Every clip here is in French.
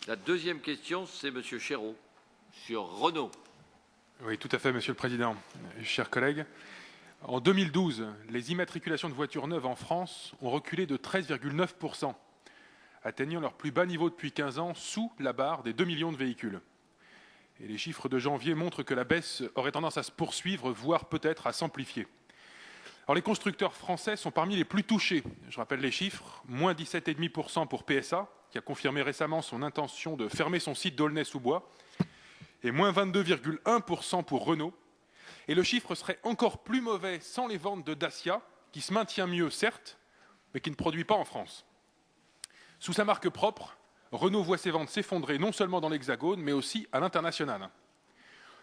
La deuxième question, c'est M. Chéreau, sur Renault. Oui, tout à fait, Monsieur le Président. Chers collègues, en 2012, les immatriculations de voitures neuves en France ont reculé de 13,9%, atteignant leur plus bas niveau depuis 15 ans, sous la barre des 2 millions de véhicules. Et les chiffres de janvier montrent que la baisse aurait tendance à se poursuivre, voire peut-être à s'amplifier. Alors, les constructeurs français sont parmi les plus touchés. Je rappelle les chiffres, moins 17,5% pour PSA, qui a confirmé récemment son intention de fermer son site d'Aulnay-sous-Bois, et moins 22,1% pour Renault. Et le chiffre serait encore plus mauvais sans les ventes de Dacia, qui se maintient mieux certes, mais qui ne produit pas en France. Sous sa marque propre, Renault voit ses ventes s'effondrer non seulement dans l'Hexagone, mais aussi à l'international.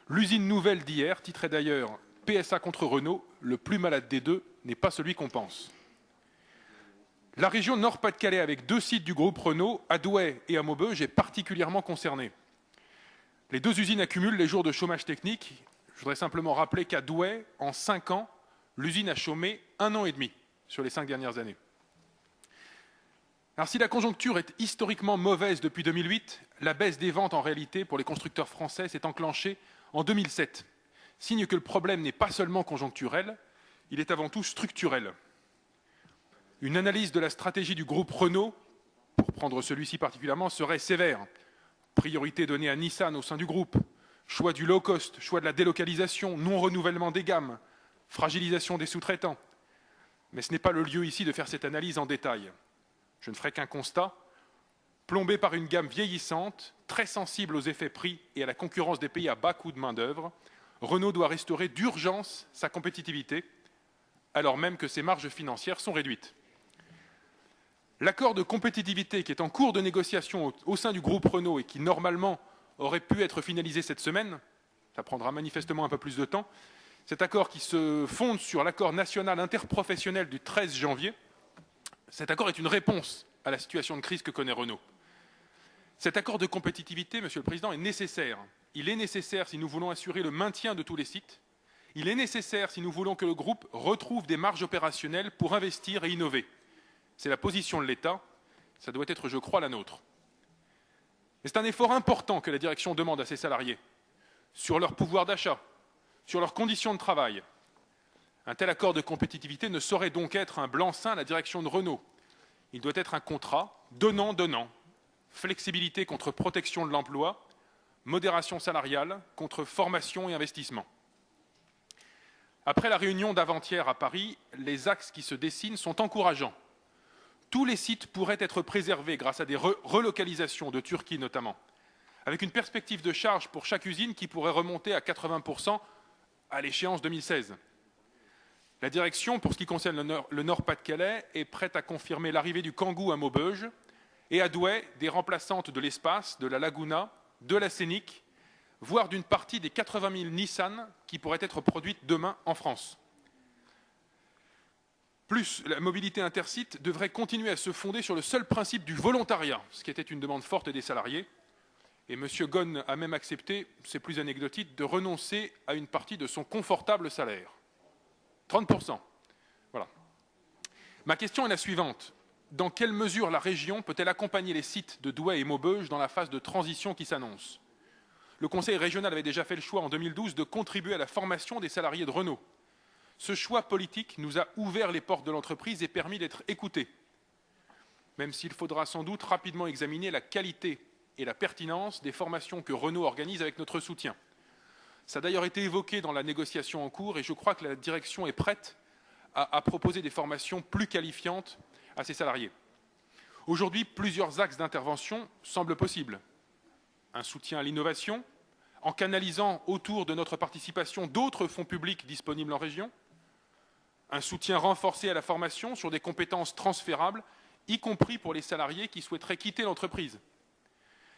L'usine nouvelle d'hier titrait d'ailleurs « PSA contre Renault, le plus malade des deux n'est pas celui qu'on pense ». La région Nord-Pas-de-Calais, avec 2 sites du groupe Renault, à Douai et à Maubeuge, est particulièrement concernée. Les 2 usines accumulent les jours de chômage technique. Je voudrais simplement rappeler qu'à Douai, en 5 ans, l'usine a chômé 1 an et demi sur les 5 dernières années. Alors si la conjoncture est historiquement mauvaise depuis 2008, la baisse des ventes en réalité pour les constructeurs français s'est enclenchée en 2007. Signe que le problème n'est pas seulement conjoncturel, il est avant tout structurel. Une analyse de la stratégie du groupe Renault, pour prendre celui-ci particulièrement, serait sévère. Priorité donnée à Nissan au sein du groupe, choix du low cost, choix de la délocalisation, non-renouvellement des gammes, fragilisation des sous-traitants. Mais ce n'est pas le lieu ici de faire cette analyse en détail. Je ne ferai qu'un constat. Plombé par une gamme vieillissante, très sensible aux effets prix et à la concurrence des pays à bas coût de main-d'œuvre, Renault doit restaurer d'urgence sa compétitivité, alors même que ses marges financières sont réduites. L'accord de compétitivité qui est en cours de négociation au sein du groupe Renault et qui, normalement, aurait pu être finalisé cette semaine, ça prendra manifestement un peu plus de temps, cet accord qui se fonde sur l'accord national interprofessionnel du 13 janvier, cet accord est une réponse à la situation de crise que connaît Renault. Cet accord de compétitivité, Monsieur le Président, est nécessaire. Il est nécessaire si nous voulons assurer le maintien de tous les sites. Il est nécessaire si nous voulons que le groupe retrouve des marges opérationnelles pour investir et innover. C'est la position de l'État. Ça doit être, je crois, la nôtre. Et c'est un effort important que la direction demande à ses salariés sur leur pouvoir d'achat, sur leurs conditions de travail. Un tel accord de compétitivité ne saurait donc être un blanc-seing à la direction de Renault. Il doit être un contrat donnant-donnant. Flexibilité contre protection de l'emploi, modération salariale contre formation et investissement. Après la réunion d'avant-hier à Paris, les axes qui se dessinent sont encourageants. Tous les sites pourraient être préservés grâce à des relocalisations de Turquie notamment, avec une perspective de charge pour chaque usine qui pourrait remonter à 80% à l'échéance 2016. La direction, pour ce qui concerne le Nord-Pas-de-Calais, est prête à confirmer l'arrivée du Kangoo à Maubeuge et à Douai des remplaçantes de l'Espace, de la Laguna, de la Scénic, voire d'une partie des 80 000 Nissan qui pourraient être produites demain en France. Plus, la mobilité intersite devrait continuer à se fonder sur le seul principe du volontariat, ce qui était une demande forte des salariés. Et M. Ghosn a même accepté, c'est plus anecdotique, de renoncer à une partie de son confortable salaire. 30%. Voilà. Ma question est la suivante. Dans quelle mesure la région peut-elle accompagner les sites de Douai et Maubeuge dans la phase de transition qui s'annonce? Le Conseil régional avait déjà fait le choix en 2012 de contribuer à la formation des salariés de Renault. Ce choix politique nous a ouvert les portes de l'entreprise et permis d'être écoutés. Même s'il faudra sans doute rapidement examiner la qualité et la pertinence des formations que Renault organise avec notre soutien. Ça a d'ailleurs été évoqué dans la négociation en cours et je crois que la direction est prête à proposer des formations plus qualifiantes à ses salariés. Aujourd'hui, plusieurs axes d'intervention semblent possibles. Un soutien à l'innovation, en canalisant autour de notre participation d'autres fonds publics disponibles en région. Un soutien renforcé à la formation sur des compétences transférables, y compris pour les salariés qui souhaiteraient quitter l'entreprise.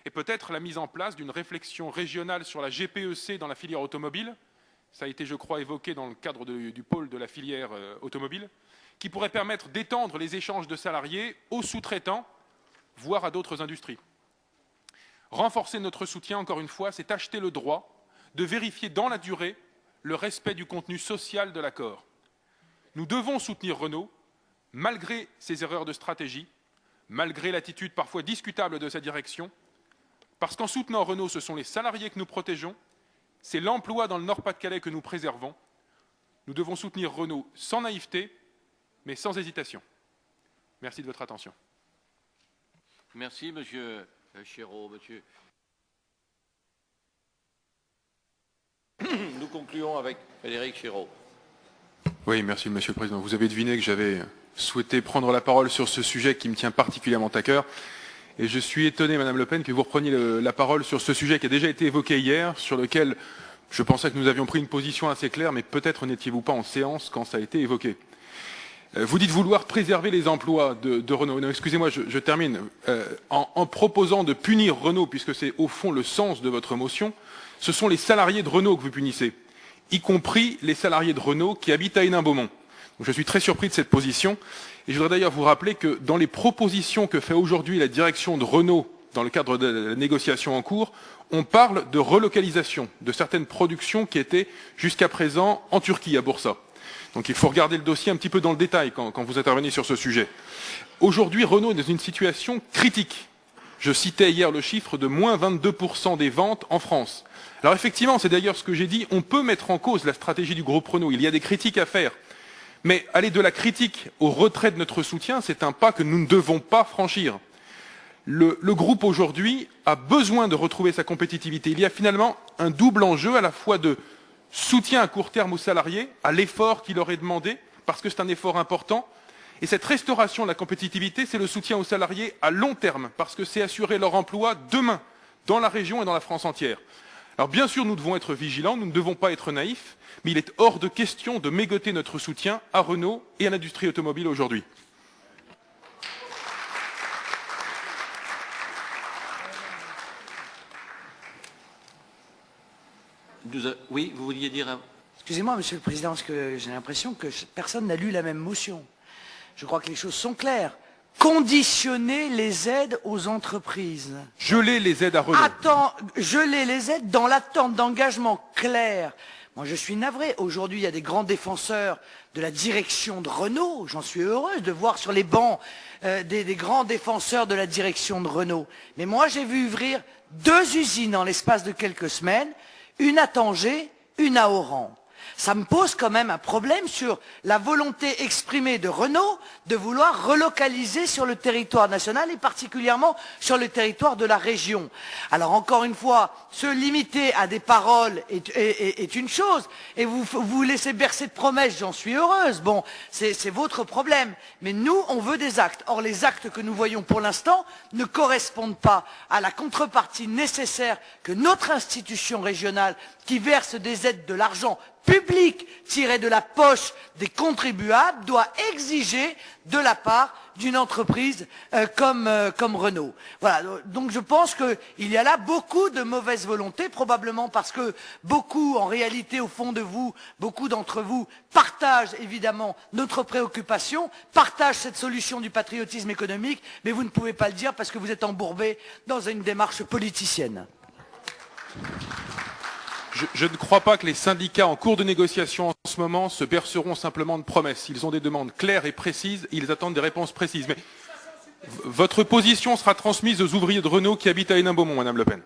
Et peut-être la mise en place d'une réflexion régionale sur la GPEC dans la filière automobile, ça a été, je crois, évoqué dans le cadre du pôle de la filière automobile, qui pourrait permettre d'étendre les échanges de salariés aux sous-traitants, voire à d'autres industries. Renforcer notre soutien, encore une fois, c'est acheter le droit de vérifier dans la durée le respect du contenu social de l'accord. Nous devons soutenir Renault, malgré ses erreurs de stratégie, malgré l'attitude parfois discutable de sa direction, Parce qu'en soutenant Renault, ce sont les salariés que nous protégeons, c'est l'emploi dans le Nord-Pas-de-Calais que nous préservons. Nous devons soutenir Renault sans naïveté, mais sans hésitation. Merci de votre attention. Merci, Monsieur Chéreau. Monsieur. Nous concluons avec Frédéric Chéreau. Oui, merci, Monsieur le Président. Vous avez deviné que j'avais souhaité prendre la parole sur ce sujet qui me tient particulièrement à cœur. Et je suis étonné, Madame Le Pen, que vous repreniez la parole sur ce sujet qui a déjà été évoqué hier, sur lequel je pensais que nous avions pris une position assez claire, mais peut-être n'étiez-vous pas en séance quand ça a été évoqué. Vous dites vouloir préserver les emplois de Renault. Non, excusez-moi, je termine. En proposant de punir Renault, puisque c'est au fond le sens de votre motion, ce sont les salariés de Renault que vous punissez, y compris les salariés de Renault qui habitent à Hénin-Beaumont. Donc je suis très surpris de cette position. Et je voudrais d'ailleurs vous rappeler que dans les propositions que fait aujourd'hui la direction de Renault dans le cadre de la négociation en cours, on parle de relocalisation de certaines productions qui étaient jusqu'à présent en Turquie, à Bursa. Donc il faut regarder le dossier un petit peu dans le détail quand vous intervenez sur ce sujet. Aujourd'hui, Renault est dans une situation critique. Je citais hier le chiffre de moins 22% des ventes en France. Alors effectivement, c'est d'ailleurs ce que j'ai dit, on peut mettre en cause la stratégie du groupe Renault. Il y a des critiques à faire. Mais aller de la critique au retrait de notre soutien, c'est un pas que nous ne devons pas franchir. Le groupe aujourd'hui a besoin de retrouver sa compétitivité. Il y a finalement un double enjeu à la fois de soutien à court terme aux salariés, à l'effort qui leur est demandé, parce que c'est un effort important. Et cette restauration de la compétitivité, c'est le soutien aux salariés à long terme, parce que c'est assurer leur emploi demain, dans la région et dans la France entière. Alors bien sûr, nous devons être vigilants, nous ne devons pas être naïfs, mais il est hors de question de mégoter notre soutien à Renault et à l'industrie automobile aujourd'hui. Oui, vous vouliez dire un... Excusez-moi, Monsieur le Président, parce que j'ai l'impression que personne n'a lu la même motion. Je crois que les choses sont claires. Conditionner les aides aux entreprises. Geler les aides à Renault. Geler les aides dans l'attente d'engagements clairs. Moi, je suis navré. Aujourd'hui, il y a des grands défenseurs de la direction de Renault. J'en suis heureuse de voir sur les bancs des grands défenseurs de la direction de Renault. Mais moi, j'ai vu ouvrir 2 usines en l'espace de quelques semaines. Une à Tanger, une à Oran. Ça me pose quand même un problème sur la volonté exprimée de Renault de vouloir relocaliser sur le territoire national et particulièrement sur le territoire de la région. Alors encore une fois, se limiter à des paroles est une chose et vous laissez bercer de promesses, j'en suis heureuse. Bon, c'est votre problème. Mais nous, on veut des actes. Or, les actes que nous voyons pour l'instant ne correspondent pas à la contrepartie nécessaire que notre institution régionale, qui verse des aides de l'argent public tiré de la poche des contribuables, doit exiger de la part d'une entreprise comme Renault. Voilà, donc je pense qu'il y a là beaucoup de mauvaise volonté, probablement parce que beaucoup, en réalité, au fond de vous, beaucoup d'entre vous partagent évidemment notre préoccupation, partagent cette solution du patriotisme économique, mais vous ne pouvez pas le dire parce que vous êtes embourbés dans une démarche politicienne. Je ne crois pas que les syndicats en cours de négociation en ce moment se berceront simplement de promesses. Ils ont des demandes claires et précises, et ils attendent des réponses précises. Mais votre position sera transmise aux ouvriers de Renault qui habitent à Hénin-Beaumont, Madame Le Pen.